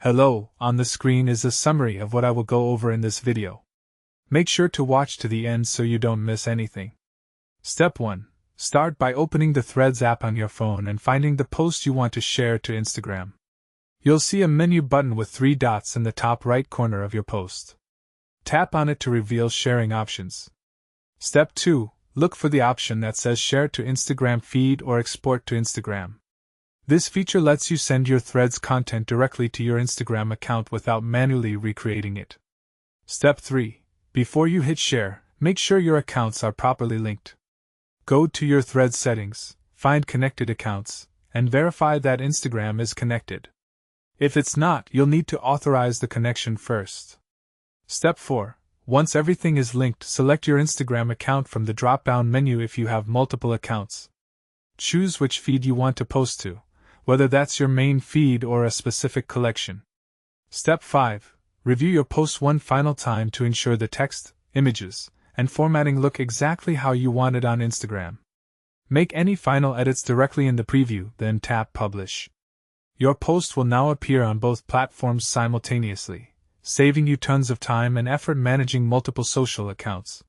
Hello, on the screen is a summary of what I will go over in this video. Make sure to watch to the end so you don't miss anything. Step 1. Start by opening the Threads app on your phone and finding the post you want to share to Instagram. You'll see a menu button with 3 dots in the top right corner of your post. Tap on it to reveal sharing options. Step 2. Look for the option that says Share to Instagram Feed or Export to Instagram. This feature lets you send your Threads content directly to your Instagram account without manually recreating it. Step 3. Before you hit share, make sure your accounts are properly linked. Go to your Threads settings, find connected accounts, and verify that Instagram is connected. If it's not, you'll need to authorize the connection first. Step 4. Once everything is linked, select your Instagram account from the drop-down menu if you have multiple accounts. Choose which feed you want to post to, whether that's your main feed or a specific collection. Step 5. Review your post one final time to ensure the text, images, and formatting look exactly how you want it on Instagram. Make any final edits directly in the preview, then tap Publish. Your post will now appear on both platforms simultaneously, saving you tons of time and effort managing multiple social accounts.